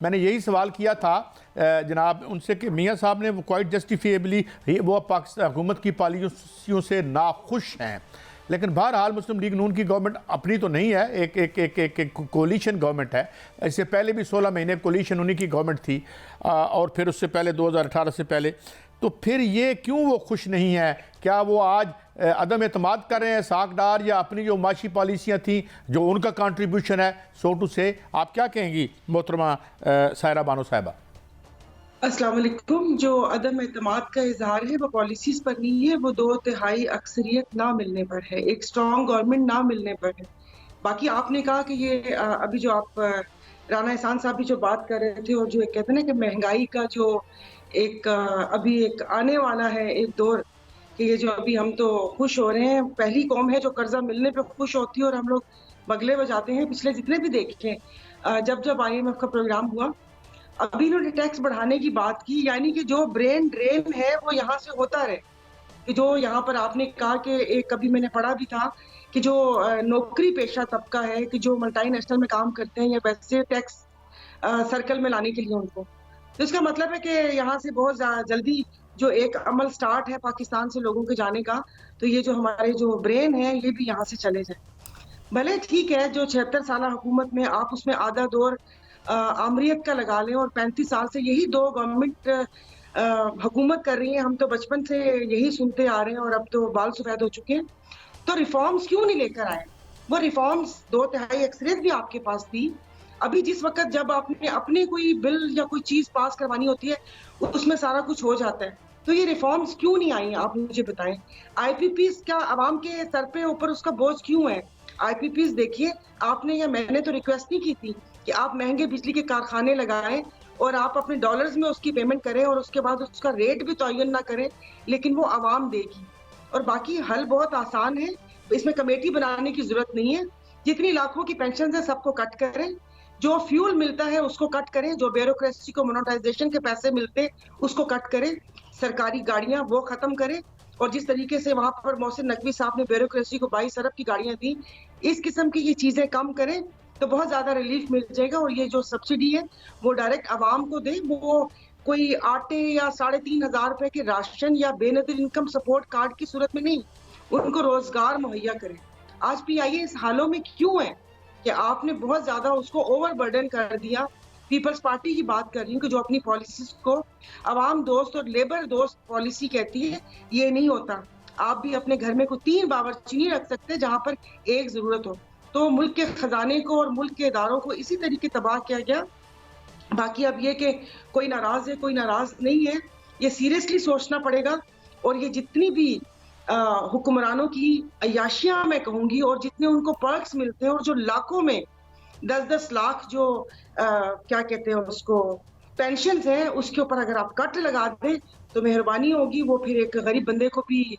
मैंने यही सवाल किया था जनाब उनसे कि मियाँ साहब ने वो क्वाइट जस्टिफिएबली वो पाकिस्तान हुकूमत की पॉलिसियों से नाखुश हैं, लेकिन बहरहाल मुस्लिम लीग नून की गवर्नमेंट अपनी तो नहीं है, एक कोलिशन गवर्नमेंट है। इससे पहले भी 16 महीने कोलिशन उन्हीं की गवर्नमेंट थी और फिर उससे पहले 2018 से पहले। तो फिर ये क्यों वो खुश नहीं है? क्या वो आज अदम एतमाद कर रहे हैं साकडार, या अपनी जो माशी पॉलिसियाँ थी जो उनका कंट्रीब्यूशन है सो टू से? आप क्या कहेंगी मोहतरमा सायरा बानो साहिबा? अस्सलाम वालेकुम। जो अदम एतमाद का इजहार है वो पॉलिसीज पर नहीं है, वो 2/3 अक्सरियत ना मिलने पर है, एक स्ट्रॉन्ग गवर्नमेंट ना मिलने पर है। बाकी आपने कहा कि ये अभी जो आप राना एहसान साहब भी जो बात कर रहे थे, और जो एक कहते हैं ना कि महंगाई का जो एक अभी एक आने वाला है एक दौर, कि ये जो अभी हम तो खुश हो रहे हैं, पहली कौम है जो कर्जा मिलने पे खुश होती है और हम लोग बगले बजाते हैं। पिछले जितने भी देखे जब जब IMF का प्रोग्राम हुआ, अभी इन्होंने टैक्स बढ़ाने की बात की, यानी कि जो ब्रेन ड्रेन है वो यहाँ से होता रहे। कि जो यहाँ पर आपने कहा कि एक कभी मैंने पढ़ा भी था कि जो नौकरी पेशा तबका है, कि जो मल्टीनेशनल में काम करते हैं या वैसे टैक्स सर्कल में लाने के लिए उनको, तो इसका मतलब है कि यहाँ से बहुत जल्दी जो एक अमल स्टार्ट है पाकिस्तान से लोगों के जाने का, तो ये जो हमारे जो ब्रेन है ये भी यहाँ से चले जाए। भले ठीक है, जो 76 साल हुकूमत में आप उसमें आधा दौर आमरीत का लगा लें, और 35 साल से यही दो गवर्नमेंट हुकूमत कर रही है। हम तो बचपन से यही सुनते आ रहे हैं और अब तो बाल सफेद हो चुके हैं। तो रिफॉर्म्स क्यों नहीं लेकर आए? वो रिफॉर्म्स 2/3 अक्सरियत भी आपके पास थी। अभी जिस वक्त जब आपने अपनी कोई बिल या कोई चीज पास करवानी होती है, उसमें सारा कुछ हो जाता है। तो ये रिफॉर्म्स क्यों नहीं आई, आप मुझे बताएं। IPPs का आवाम के सर पे ऊपर उसका बोझ क्यों है? IPPs देखिए, आपने या मैंने तो रिक्वेस्ट नहीं की थी कि आप महंगे बिजली के कारखाने लगाएं और आप अपने डॉलर्स में उसकी पेमेंट करें और उसके बाद उसका रेट भी तयन ना करें, लेकिन वो आवाम देगी। और बाकी हल बहुत आसान है, इसमें कमेटी बनाने की जरूरत नहीं है। जितनी लाखों की पेंशन है सबको कट करें, जो फ्यूल मिलता है उसको कट करें, जो ब्यूरोक्रेसी को मोनेटाइजेशन के पैसे मिलते उसको कट करें, सरकारी गाड़ियां वो खत्म करें। और जिस तरीके से वहां पर मोहसिन नकवी साहब ने ब्यूरोक्रेसी को 22 अरब की गाड़ियां दी, इस किस्म की ये चीजें कम करें तो बहुत ज्यादा रिलीफ मिल जाएगा। और ये जो सब्सिडी है वो डायरेक्ट आवाम को दे, वो कोई आटे या 3,500 रुपए के राशन या बेनजीर इनकम सपोर्ट कार्ड की सूरत में नहीं, उनको रोजगार मुहैया करें। आज PIA इस हालों में क्यों है कि आपने बहुत ज्यादा उसको ओवरबर्डन कर दिया। पीपल्स पार्टी की बात कर रही हूँ कि जो अपनी पॉलिसीज को अवाम दोस्त और लेबर दोस्त पॉलिसी कहती है, ये नहीं होता। आप भी अपने घर में कोई 3 बावर्ची नहीं रख सकते जहां पर एक जरूरत हो। तो मुल्क के खजाने को और मुल्क के इदारों को इसी तरीके तबाह किया गया। बाकी अब ये कि कोई नाराज है कोई नाराज नहीं है, ये सीरियसली सोचना पड़ेगा। और ये जितनी भी हुक्मरानों की अय्याशियां मैं कहूंगी, और जितने उनको पर्क्स मिलते हैं, और जो लाखों में 10-10 लाख जो क्या कहते हैं उसको पेंशन हैं, उसके ऊपर अगर आप कट लगा दें तो मेहरबानी होगी, वो फिर एक गरीब बंदे को भी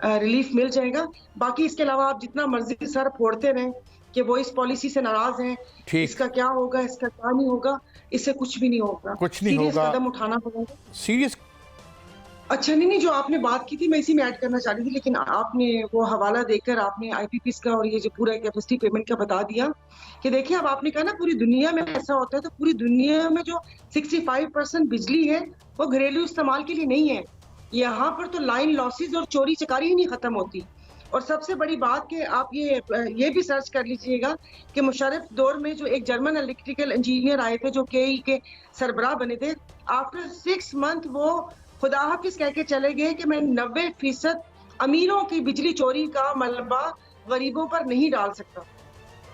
रिलीफ मिल जाएगा। बाकी इसके अलावा आप जितना मर्जी सर फोड़ते रहें कि वो इस पॉलिसी से नाराज हैं, इसका क्या होगा, इसका क्या नहीं होगा, इससे कुछ भी नहीं होगा। कुछ नहीं होगा, कदम उठाना पड़ेगा, सीरियस। अच्छा नहीं, जो आपने बात की थी मैं इसी में ऐड करना चाह रही थी, लेकिन आपने वो हवाला देकर आपने IPPs का और ये जो पूरा कैपेसिटी पेमेंट का बता दिया कि देखिए, अब आपने कहा ना पूरी दुनिया में ऐसा होता है, तो पूरी दुनिया में जो 65% बिजली है वो घरेलू इस्तेमाल के लिए नहीं है। यहाँ पर तो लाइन लॉसेज और चोरी चकारी ही नहीं खत्म होती। और सबसे बड़ी बात कि आप ये भी सर्च कर लीजिएगा कि मुशर्रफ दौर में जो एक जर्मन इलेक्ट्रिकल इंजीनियर आए थे जो KE के सरबराह बने थे, आफ्टर 6 मंथ वो खुदा हाफिज कह के चले गए कि मैं 90% अमीरों की बिजली चोरी का मलबा गरीबों पर नहीं डाल सकता।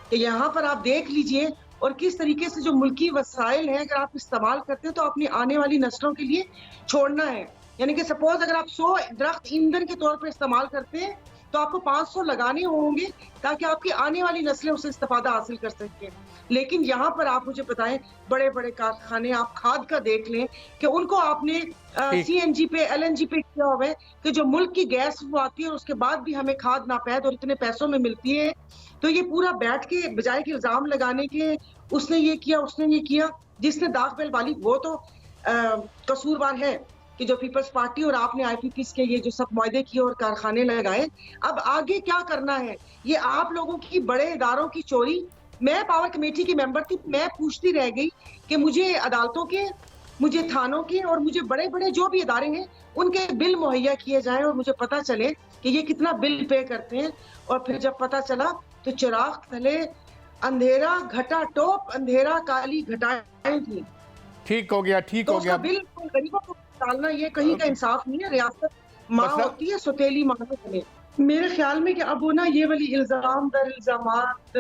कि यहाँ पर आप देख लीजिए, और किस तरीके से जो मुल्की वसाइल हैं अगर आप इस्तेमाल करते हैं तो अपनी आने वाली नस्लों के लिए छोड़ना है। यानी कि सपोज अगर आप 100 दरख्त ईंधन के तौर पर इस्तेमाल करते हैं तो आपको 500 लगाने होंगे ताकि आपकी आने वाली नस्लें उससे इस्तेफादा हासिल कर सकें। लेकिन यहाँ पर आप मुझे बताएं, बड़े बड़े कारखाने आप खाद का देख लें कि उनको आपने CNG पे LNG पे किया हुआ है कि जो मुल्क की गैस वो आती है और उसके बाद भी हमें खाद नापैद और इतने पैसों में मिलती है। तो ये पूरा बैठ के बजाय के इल्जाम लगाने के उसने ये किया उसने ये किया, जिसने दाग बेल वाली वो तो कसूरवार है कि जो पीपल्स पार्टी और आपने IPPs के ये जो सब मुआहदे किए और कारखाने लगाए। अब आगे क्या करना है? ये आप लोगों की बड़े इदारों की चोरी मैं पावर कमेटी की मेंबर थी, मैं पूछती रह गई कि मुझे अदालतों के, मुझे थानों के और मुझे बड़े बड़े जो भी इदारे हैं उनके बिल मुहैया किए जाएं और मुझे पता चले कि ये कितना बिल पे करते हैं। और फिर जब पता चला तो चिराग तले अंधेरा घटा टोप, अंधेरा काली घटाएं थी। ठीक हो गया, ठीक तो हो उसका गया। बिल गरीबों को डालना ये कहीं का इंसाफ नहीं है। रियासत माँ मतलब होती है, सौतेली माँ को चले। मेरे ख्याल में कि अब वो ना ये वाली इल्जाम दर इल्जामात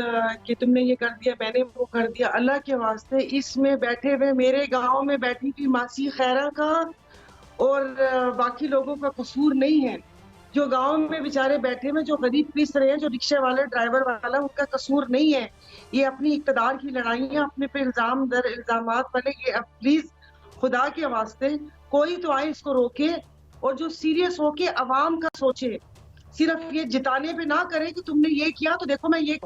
कि तुमने ये कर दिया, मैंने वो कर दिया, अल्लाह के वास्ते इसमें बैठे हुए मेरे गांव में बैठी हुई मासी खैरा का और बाकी लोगों का कसूर नहीं है। जो गांव में बेचारे बैठे हुए, जो गरीब पीस रहे हैं, जो रिक्शे वाले, ड्राइवर वाला, उनका कसूर नहीं है। ये अपनी इक़्तिदार की लड़ाइयाँ अपने पे इल्जाम दर इल्जामात वाले, ये अब प्लीज खुदा के वास्ते कोई तो आए इसको रोके और जो सीरियस होके अवाम का सोचे। सिर्फ ये जिताने पे ना करे कि तुमने ये किया तो देखो मैं ये,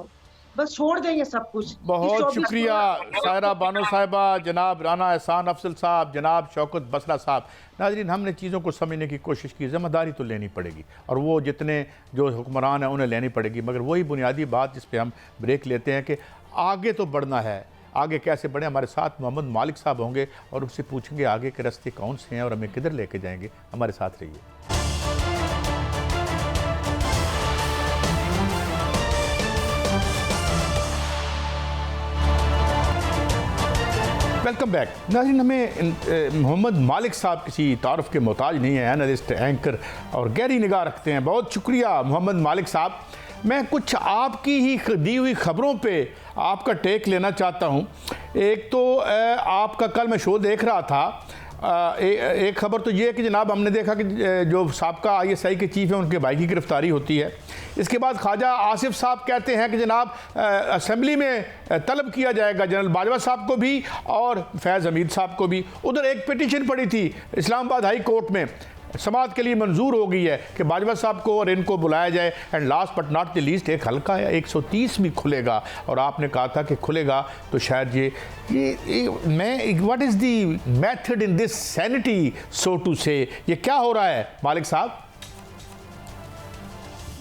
बस छोड़ देंगे सब कुछ। बहुत शुक्रिया सायरा बानो साहिबा, जनाब राना एहसान अफजल साहब, जनाब शौकत बसरा साहब। नाज़रीन, हमने चीज़ों को समझने की कोशिश की, ज़िम्मेदारी तो लेनी पड़ेगी और वो जितने जो हुक्मरान हैं उन्हें लेनी पड़ेगी, मगर वही बुनियादी बात जिस पे हम ब्रेक लेते हैं कि आगे तो बढ़ना है। आगे कैसे बढ़े? हमारे साथ मोहम्मद मालिक साहब होंगे और उससे पूछेंगे आगे के रास्ते कौन से हैं और हमें किधर लेके जाएंगे। हमारे साथ रहिए। Welcome back. नाज़रीन, हमें मोहम्मद मालिक साहब किसी तारुफ के मोहताज नहीं है, एनालिस्ट, एंकर और गहरी निगाह रखते हैं। बहुत शुक्रिया मोहम्मद मालिक साहब। मैं कुछ आपकी ही दी हुई ख़बरों पे आपका टेक लेना चाहता हूँ। एक तो आपका कल मैं शो देख रहा था, एक खबर तो ये है कि जनाब हमने देखा कि जो साबका ISI के चीफ हैं उनके भाई की गिरफ्तारी होती है। इसके बाद ख्वाजा आसिफ साहब कहते हैं कि जनाब असेंबली में तलब किया जाएगा जनरल बाजवा साहब को भी और फैज़ हमीद साहब को भी। उधर एक पिटीशन पड़ी थी इस्लामाबाद हाई कोर्ट में, समाअत के लिए मंजूर हो गई है कि बाजवा साहब को और इनको बुलाया जाए। And last but not the least, एक हल्का है 130 भी खुलेगा और आपने कहा था कि खुलेगा तो शायद मैं what is the method in this sanity so to say, ये क्या हो रहा है मालिक साहब?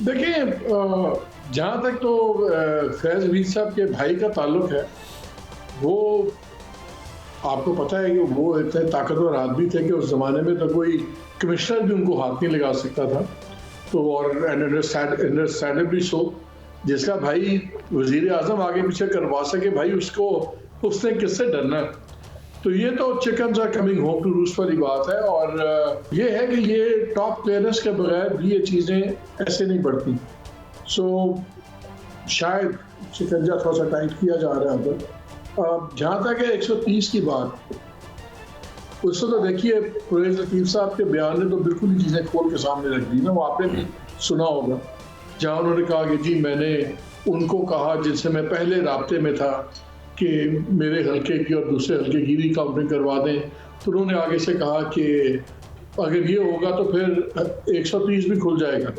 देखिए, जहाँ तक तो फैज़ हमीद साहब के भाई का ताल्लुक है, वो आपको पता है कि वो इतने ताकतवर आदमी थे कि उस ज़माने में तो कोई कमिश्नर भी उनको हाथ नहीं लगा सकता था। तो और अंडरस्टैंडेबली सो, जिसका भाई वज़ीर आज़म आगे पीछे करवा सके, भाई उसको उसने किससे डरना है? तो ये तो chickens are coming home to roost वाली बात है। और ये है कि ये टॉप प्लेयर्स के बगैर भी ये चीज़ें ऐसे नहीं बढ़ती। सो शायद शिकंजा थोड़ा सा टाइट किया जा रहा है। जहाँ तक है 130 की बात, उससे तो देखिए परवेज़ लतीफ़ साहब के बयान ने तो बिल्कुल ही चीज़ें खोल के सामने रख दी ना। वो आपने भी सुना होगा जहाँ उन्होंने कहा कि जी मैंने उनको कहा जिनसे मैं पहले राब्ते में था कि मेरे हल्के की और दूसरे हल्के की भी काउंटिंग करवा दें। तो उन्होंने आगे से कहा कि अगर ये होगा तो फिर 130 भी खुल जाएगा।